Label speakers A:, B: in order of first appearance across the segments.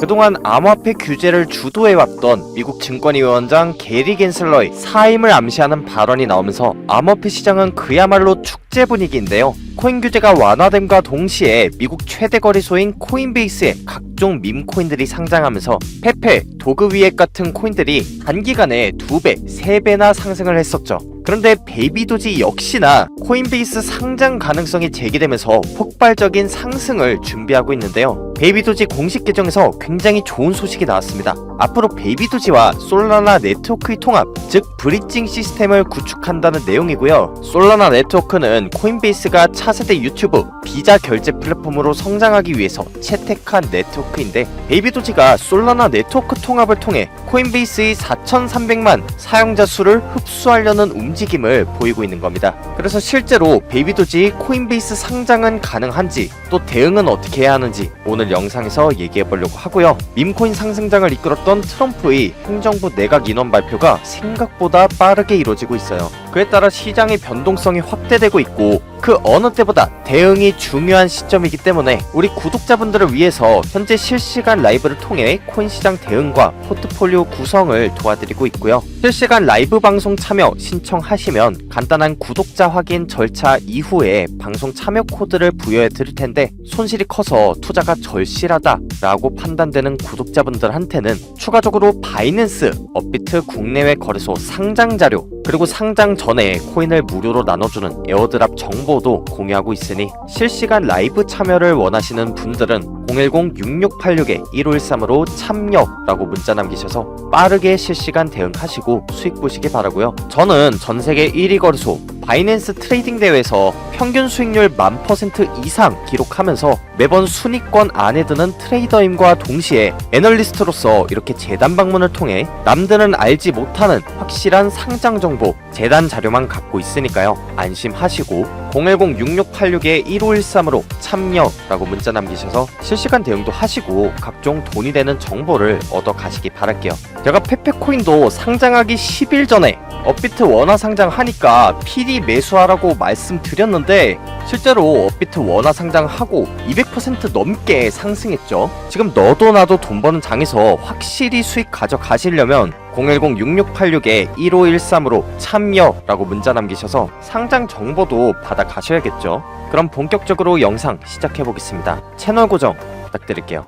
A: 그동안 암호화폐 규제를 주도해왔던 미국 증권위원장 게리 겐슬러의 사임을 암시하는 발언이 나오면서 암호화폐 시장은 그야말로 축제 분위기인데요. 코인 규제가 완화됨과 동시에 미국 최대 거래소인 코인베이스에 각종 밈코인들이 상장하면서 페페, 도그위액 같은 코인들이 단기간에 2배, 3배나 상승을 했었죠. 그런데 베이비도지 역시나 코인베이스 상장 가능성이 제기되면서 폭발적인 상승을 준비하고 있는데요. 베이비도지 공식 계정에서 굉장히 좋은 소식이 나왔습니다. 앞으로 베이비도지와 솔라나 네트워크의 통합, 즉 브리징 시스템을 구축한다는 내용이고요. 솔라나 네트워크는 코인베이스가 차세대 유튜브, 비자 결제 플랫폼으로 성장하기 위해서 채택한 네트워크인데, 베이비도지가 솔라나 네트워크 통합을 통해 코인베이스의 4,300만 사용자 수를 흡수하려는 움직임을 보이고 있는 겁니다. 그래서 실제로 베이비도지 코인베이스 상장은 가능한지, 또 대응은 어떻게 해야 하는지 오늘 영상에서 얘기해보려고 하고요. 밈코인 상승장을 이끌었던 트럼프의 행정부 내각 인원 발표가 생각보다 빠르게 이루어지고 있어요. 그에 따라 시장의 변동성이 확대되고 있고 그 어느 때보다 대응이 중요한 시점이기 때문에 우리 구독자분들을 위해서 현재 실시간 라이브를 통해 코인 시장 대응과 포트폴리오 구성을 도와드리고 있고요. 실시간 라이브 방송 참여 신청하시면 간단한 구독자 확인 절차 이후에 방송 참여 코드를 부여해 드릴 텐데, 손실이 커서 투자가 절실하다라고 판단되는 구독자분들한테는 추가적으로 바이낸스, 업비트 국내외 거래소 상장 자료, 그리고 상장 전에 코인을 무료로 나눠주는 에어드랍 정보도 공유하고 있으니 실시간 라이브 참여를 원하시는 분들은 010-6686-1513으로 참여라고 문자 남기셔서 빠르게 실시간 대응하시고 수익 보시기 바라고요. 저는 전세계 1위 거래소 바이낸스 트레이딩 대회에서 평균 수익률 1000% 이상 기록하면서 매번 순위권 안에 드는 트레이더임과 동시에 애널리스트로서 이렇게 재단 방문을 통해 남들은 알지 못하는 확실한 상장 정보, 재단 자료만 갖고 있으니까요. 안심하시고 010-6686-1513으로 참여라고 문자 남기셔서 실시간 대응도 하시고 각종 돈이 되는 정보를 얻어 가시기 바랄게요. 제가 페페코인도 상장하기 10일 전에 업비트 원화 상장하니까 필히 매수하라고 말씀드렸는데, 실제로 업비트 원화 상장하고 200% 넘게 상승했죠. 지금 너도 나도 돈 버는 장에서 확실히 수익 가져가시려면 010-6686-1513으로 참여라고 문자 남기셔서 상장 정보도 받아 가셔야겠죠. 그럼 본격적으로 영상 시작해 보겠습니다. 채널 고정 부탁드릴게요.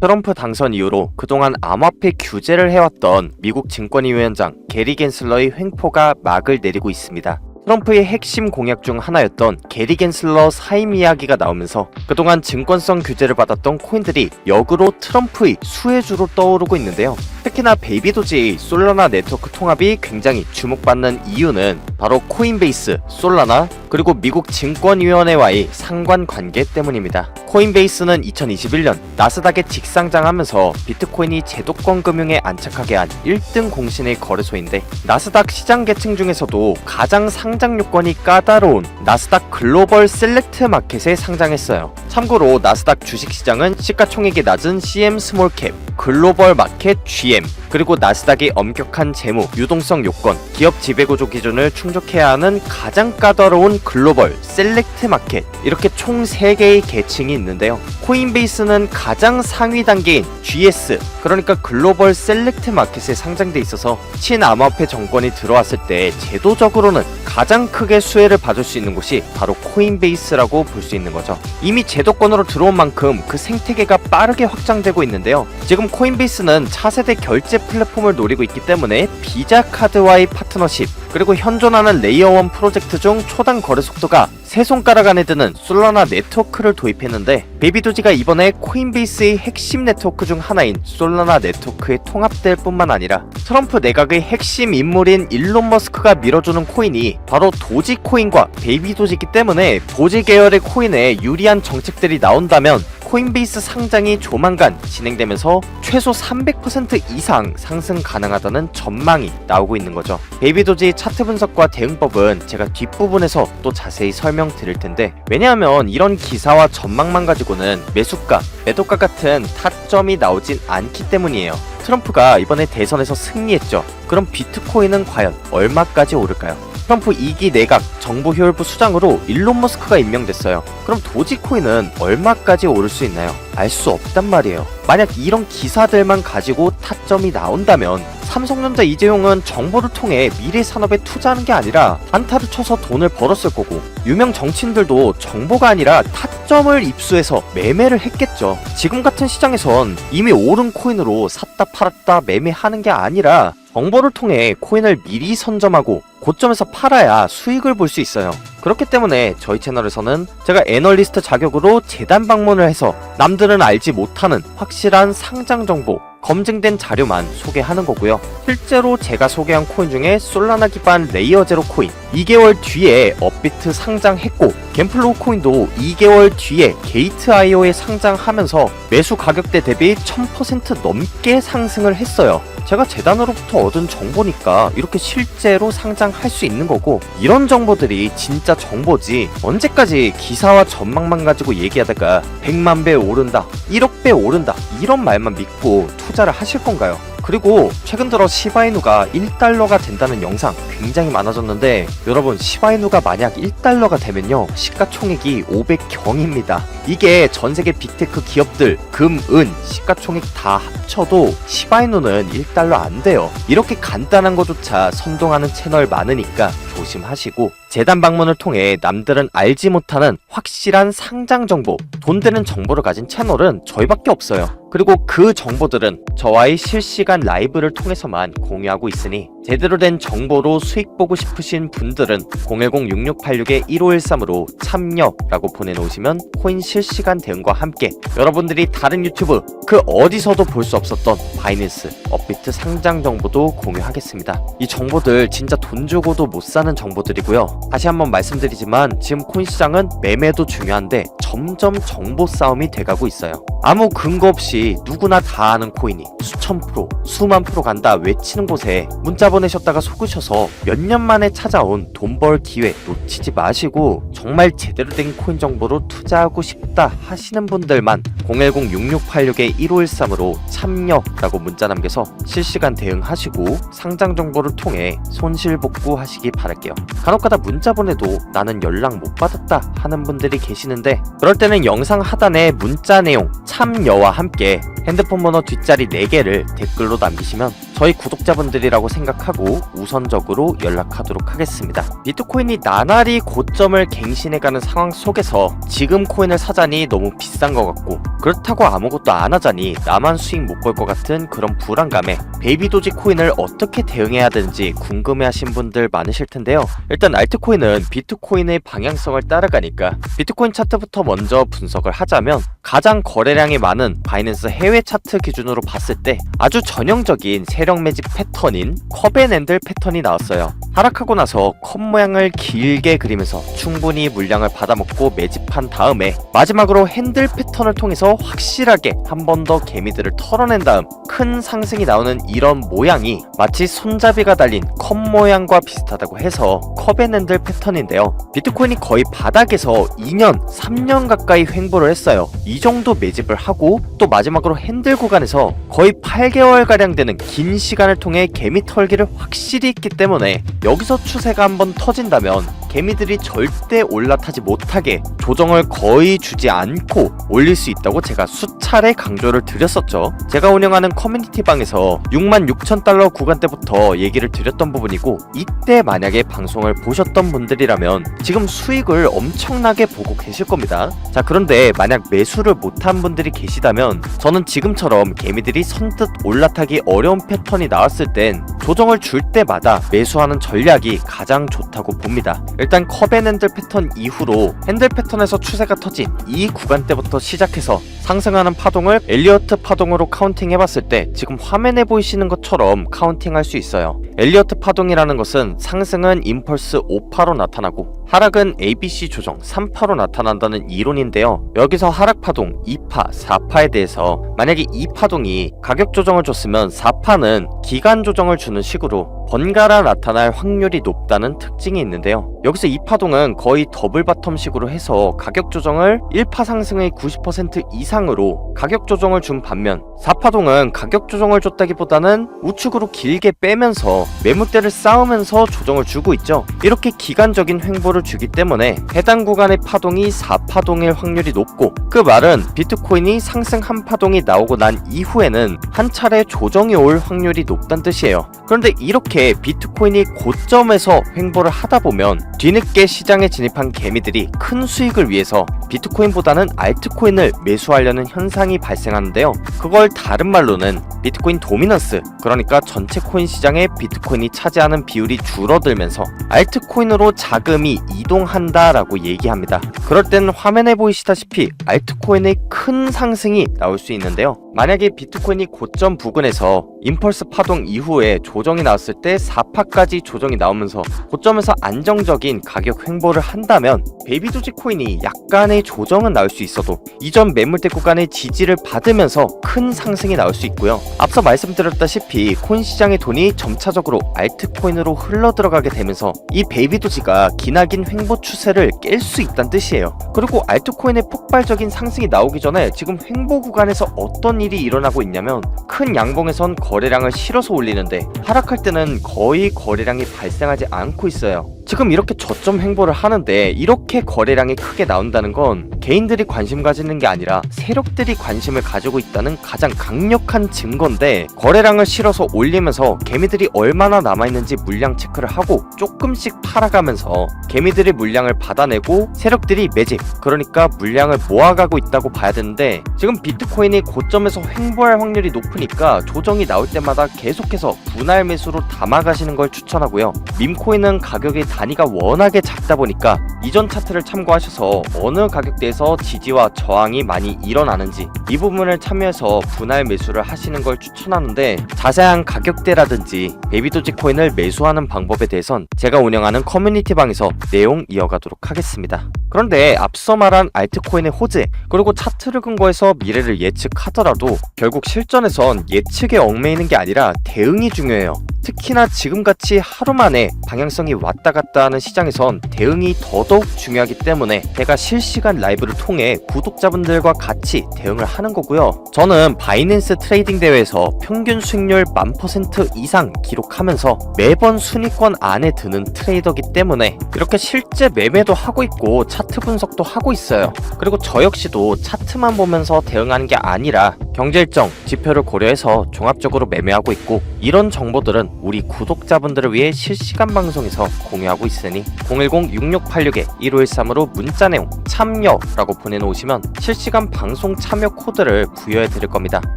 A: 트럼프 당선 이후로 그동안 암호화폐 규제를 해왔던 미국 증권위원장 게리 겐슬러의 횡포가 막을 내리고 있습니다. 트럼프의 핵심 공약 중 하나였던 게리 겐슬러 사임 이야기가 나오면서 그동안 증권성 규제를 받았던 코인들이 역으로 트럼프의 수혜주로 떠오르고 있는데요. 특히나 베이비도지의 솔라나 네트워크 통합이 굉장히 주목받는 이유는 바로 코인베이스, 솔라나, 그리고 미국 증권위원회와의 상관관계 때문입니다. 코인베이스는 2021년 나스닥에 직상장하면서 비트코인이 제도권 금융에 안착하게 한 1등 공신의 거래소인데, 나스닥 시장 계층 중에서도 가장 상장 요건이 까다로운 나스닥 글로벌 셀렉트 마켓에 상장했어요. 참고로 나스닥 주식시장은 시가총액이 낮은 CM 스몰캡, 글로벌 마켓 GM, 그리고 나스닥의 엄격한 재무, 유동성 요건, 기업 지배구조 기준을 충족해야 하는 가장 까다로운 글로벌 셀렉트 마켓, 이렇게 총 3개의 계층이 있는데요. 코인베이스는 가장 상위 단계인 GS, 그러니까 글로벌 셀렉트 마켓에 상장돼 있어서 친암호화폐 정권이 들어왔을 때 제도적으로는 가장 크게 수혜를 받을 수 있는 곳이 바로 코인베이스라고 볼 수 있는 거죠. 이미 제도권으로 들어온 만큼 그 생태계가 빠르게 확장되고 있는데요. 지금 코인베이스는 차세대 결제 플랫폼을 노리고 있기 때문에 비자 카드와의 파트너십, 그리고 현존하는 레이어 1 프로젝트 중 초당 거래 속도가 3손가락 안에 드는 솔라나 네트워크를 도입했는데, 베이비도지가 이번에 코인베이스의 핵심 네트워크 중 하나인 솔라나 네트워크에 통합될 뿐만 아니라 트럼프 내각의 핵심 인물인 일론 머스크가 밀어주는 코인이 바로 도지코인과 베이비도지이기 때문에 도지 계열의 코인에 유리한 정책들이 나온다면 코인베이스 상장이 조만간 진행되면서 최소 300% 이상 상승 가능하다는 전망이 나오고 있는 거죠. 베이비도지 차트 분석과 대응법은 제가 뒷부분에서 또 자세히 설명드릴 텐데, 왜냐하면 이런 기사와 전망만 가지고는 매수가, 매도가 같은 타점이 나오진 않기 때문이에요. 트럼프가 이번에 대선에서 승리했죠. 그럼 비트코인은 과연 얼마까지 오를까요? 트럼프 2기 내각 정보효율부 수장으로 일론 머스크가 임명됐어요. 그럼 도지코인은 얼마까지 오를 수 있나요? 알 수 없단 말이에요. 만약 이런 기사들만 가지고 타점이 나온다면 삼성전자 이재용은 정보를 통해 미래 산업에 투자하는 게 아니라 단타를 쳐서 돈을 벌었을 거고, 유명 정치인들도 정보가 아니라 타점을 입수해서 매매를 했겠죠. 지금 같은 시장에선 이미 오른 코인으로 샀다 팔았다 매매하는 게 아니라 정보를 통해 코인을 미리 선점하고 고점에서 팔아야 수익을 볼 수 있어요. 그렇기 때문에 저희 채널에서는 제가 애널리스트 자격으로 재단 방문을 해서 남들은 알지 못하는 확실한 상장 정보, 검증된 자료만 소개하는 거고요. 실제로 제가 소개한 코인 중에 솔라나 기반 레이어제로 코인 2개월 뒤에 업비트 상장했고, 갬플로우 코인도 2개월 뒤에 게이트IO에 상장하면서 매수 가격대 대비 1000% 넘게 상승을 했어요. 제가 재단으로부터 얻은 정보니까 이렇게 실제로 상장할 수 있는 거고, 이런 정보들이 진짜 정보지 언제까지 기사와 전망만 가지고 얘기하다가 100만 배 오른다, 1억 배 오른다 이런 말만 믿고 투자를 하실 건가요? 그리고 최근 들어 시바이누가 1달러가 된다는 영상 굉장히 많아졌는데, 여러분 시바이누가 만약 1달러가 되면요 시가총액이 500경입니다. 이게 전세계 빅테크 기업들 금, 은, 시가총액 다 합쳐도 시바이누는 1달러 안 돼요. 이렇게 간단한 거조차 선동하는 채널 많으니까 조심하시고, 재단 방문을 통해 남들은 알지 못하는 확실한 상장 정보, 돈 되는 정보를 가진 채널은 저희밖에 없어요. 그리고 그 정보들은 저와의 실시간 라이브를 통해서만 공유하고 있으니, 제대로 된 정보로 수익 보고 싶으신 분들은 010-6686-1513으로 참여라고 보내놓으시면 코인 실시간 대응과 함께 여러분들이 다른 유튜브 그 어디서도 볼 수 없었던 바이낸스, 업비트 상장 정보도 공유하겠습니다. 이 정보들 진짜 돈 주고도 못 사는 정보들이고요. 다시 한번 말씀드리지만 지금 코인 시장은 매매도 중요한데 점점 정보 싸움이 돼가고 있어요. 아무 근거 없이 누구나 다 아는 코인이 수천 프로, 수만 프로 간다 외치는 곳에 문자 보내셨다가 속으셔서 몇 년 만에 찾아온 돈 벌 기회 놓치지 마시고, 정말 제대로 된 코인 정보로 투자하고 싶다 하시는 분들만 010-6686-1513으로 참여라고 문자 남겨서 실시간 대응하시고 상장 정보를 통해 손실 복구하시기 바랄게요. 간혹가다 문자 보내도 나는 연락 못 받았다 하는 분들이 계시는데, 그럴 때는 영상 하단에 문자 내용 참여와 함께 핸드폰 번호 뒷자리 4개를 댓글로 남기시면 저희 구독자분들이라고 생각하고 우선적으로 연락하도록 하겠습니다. 비트코인이 나날이 고점을 갱신해가는 상황 속에서 지금 코인을 사자니 너무 비싼 것 같고, 그렇다고 아무것도 안 하자니 나만 수익 못 볼 것 같은 그런 불안감에 베이비도지 코인을 어떻게 대응해야 되는지 궁금해하신 분들 많으실 텐데요. 일단 알트코인은 비트코인의 방향성을 따라가니까 비트코인 차트부터 먼저 분석을 하자면, 가장 거래량이 많은 바이낸스 해외 차트 기준으로 봤을 때 아주 전형적인 세력 매집 패턴인 컵앤핸들 패턴이 나왔어요. 하락하고 나서 컵 모양을 길게 그리면서 충분히 물량을 받아먹고 매집한 다음에 마지막으로 핸들 패턴을 통해서 확실하게 한 번 더 개미들을 털어낸 다음 큰 상승이 나오는 이런 모양이 마치 손잡이가 달린 컵 모양과 비슷하다고 해서 컵앤핸들 패턴인데요. 비트코인이 거의 바닥에서 2년, 3년 가까이 횡보를 했어요. 이 정도 매집을 하고 또 마지막으로 핸들 구간에서 거의 8개월가량 되는 긴 시간을 통해 개미 털기를 확실히 했기 때문에 여기서 추세가 한번 터진다면 개미들이 절대 올라타지 못하게 조정을 거의 주지 않고 올릴 수 있다고 제가 수차례 강조를 드렸었죠. 제가 운영하는 커뮤니티 방에서 66,000달러 구간대부터 얘기를 드렸던 부분이고, 이때 만약에 방송을 보셨던 분들이라면 지금 수익을 엄청나게 보고 계실 겁니다. 자, 그런데 만약 매수를 못한 분들이 계시다면 저는 지금처럼 개미들이 선뜻 올라타기 어려운 패턴이 나왔을 땐 조정을 줄 때마다 매수하는 전략이 가장 좋다고 봅니다. 일단 컵앤핸들 패턴 이후로 핸들 패턴에서 추세가 터진 이 구간대부터 시작해서 상승하는 파동을 엘리어트 파동으로 카운팅 해봤을 때 지금 화면에 보이시는 것처럼 카운팅 할 수 있어요. 엘리어트 파동이라는 것은 상승은 임펄스 5파로 나타나고 하락은 ABC 조정 3파로 나타난다는 이론인데요. 여기서 하락 파동 2파, 4파에 대해서 만약에 2파동이 가격 조정을 줬으면 4파는 기간 조정을 주는 식으로 번갈아 나타날 확률이 높다는 특징이 있는데요. 여기서 2파동은 거의 더블 바텀식으로 해서 가격 조정을 1파 상승의 90% 이상으로 가격 조정을 준 반면 4파동은 가격 조정을 줬다기보다는 우측으로 길게 빼면서 매물대를 쌓으면서 조정을 주고 있죠. 이렇게 기간적인 횡보를 주기 때문에 해당 구간의 파동이 4파동일 확률이 높고, 그 말은 비트코인이 상승 한 파동이 나오고 난 이후에는 한 차례 조정이 올 확률이 높다는 뜻이에요. 그런데 이렇게 비트코인이 고점에서 횡보를 하다 보면 뒤늦게 시장에 진입한 개미들이 큰 수익을 위해서 비트코인보다는 알트코인을 매수하려는 현상이 발생하는데요. 그걸 다른 말로는 비트코인 도미넌스, 그러니까 전체 코인 시장에 비트코인이 차지하는 비율이 줄어들면서 알트코인으로 자금이 이동한다라고 얘기합니다. 그럴 땐 화면에 보이시다시피 알트코인의 큰 상승이 나올 수 있는데요. 만약에 비트코인이 고점 부근에서 임펄스 파동 이후에 조정이 나왔을 때 4파까지 조정이 나오면서 고점에서 안정적인 가격 횡보를 한다면 베이비도지 코인이 약간의 조정은 나올 수 있어도 이전 매물대 구간의 지지를 받으면서 큰 상승이 나올 수 있고요. 앞서 말씀드렸다시피 코인 시장의 돈이 점차적으로 알트코인으로 흘러 들어가게 되면서 이 베이비도지가 기나긴 횡보 추세를 깰 수 있다는 뜻이에요. 그리고 알트코인의 폭발적인 상승이 나오기 전에 지금 횡보 구간에서 어떤 일이 일어나고 있냐면 큰 양봉에선 거래량을 실어서 올리는데 하락할 때는 거의 거래량이 발생하지 않고 있어요. 지금 이렇게 저점 횡보를 하는데 이렇게 거래량이 크게 나온다는 건 개인들이 관심 가지는 게 아니라 세력들이 관심을 가지고 있다는 가장 강력한 증거인데, 거래량을 실어서 올리면서 개미들이 얼마나 남아있는지 물량 체크를 하고 조금씩 팔아가면서 개미들의 물량을 받아내고 세력들이 매집, 그러니까 물량을 모아가고 있다고 봐야 되는데, 지금 비트코인이 고점에서 횡보할 확률이 높으니까 조정이 나올 때마다 계속해서 분할 매수로 담아가시는 걸 추천하고요. 밈코인은 가격의 단위가 워낙에 작다 보니까 이전 차트를 참고하셔서 어느 가격대에서 지지와 저항이 많이 일어나는지 이 부분을 참여해서 분할 매수를 하시는 걸 추천하는데, 자세한 가격대라든지 베이비도지 코인을 매수하는 방법에 대해선 제가 운영하는 커뮤니티 방에서 내용 이어가도록 하겠습니다. 그런데 앞서 말한 알트코인의 호재, 그리고 차트를 근거해서 미래를 예측하더라도 결국 실전에선 예측에 얽매이는 게 아니라 대응이 중요해요. 특히나 지금같이 하루 만에 방향성이 왔다 갔다 하는 시장에선 대응이 더더욱 중요하기 때문에 제가 실시간 라이브를 통해 구독자분들과 같이 대응을 하는 거고요. 저는 바이낸스 트레이딩 대회에서 평균 수익률 1000% 이상 기록하면서 매번 순위권 안에 드는 트레이더기 때문에 이렇게 실제 매매도 하고 있고 차트 분석도 하고 있어요. 그리고 저 역시도 차트만 보면서 대응하는 게 아니라 경제일정, 지표를 고려해서 종합적으로 매매하고 있고, 이런 정보들은 우리 구독자분들을 위해 실시간 방송에서 공유하고 있으니 010-6686-1513으로 문자 내용 참여라고 보내놓으시면 실시간 방송 참여 코드를 부여해 드릴 겁니다.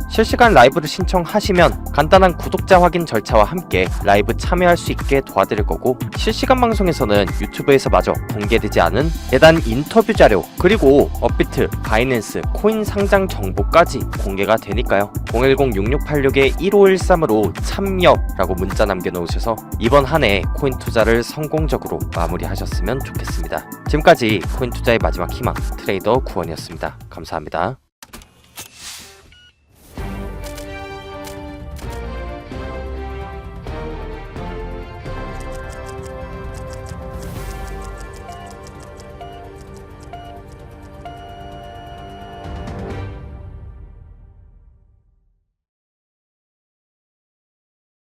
A: 실시간 라이브를 신청하시면 간단한 구독자 확인 절차와 함께 라이브 참여할 수 있게 도와드릴 거고, 실시간 방송에서는 유튜브에서 마저 공개되지 않은 대단 인터뷰 자료, 그리고 업비트, 바이낸스, 코인 상장 정보까지 공개가 되니까요. 010-6686-1513으로 참여라고 문자 남겨놓으셔서 이번 한 해 코인 투자를 성공적으로 마무리하셨으면 좋겠습니다. 지금까지 코인 투자의 마지막 희망 트레이더 구원이었습니다. 감사합니다.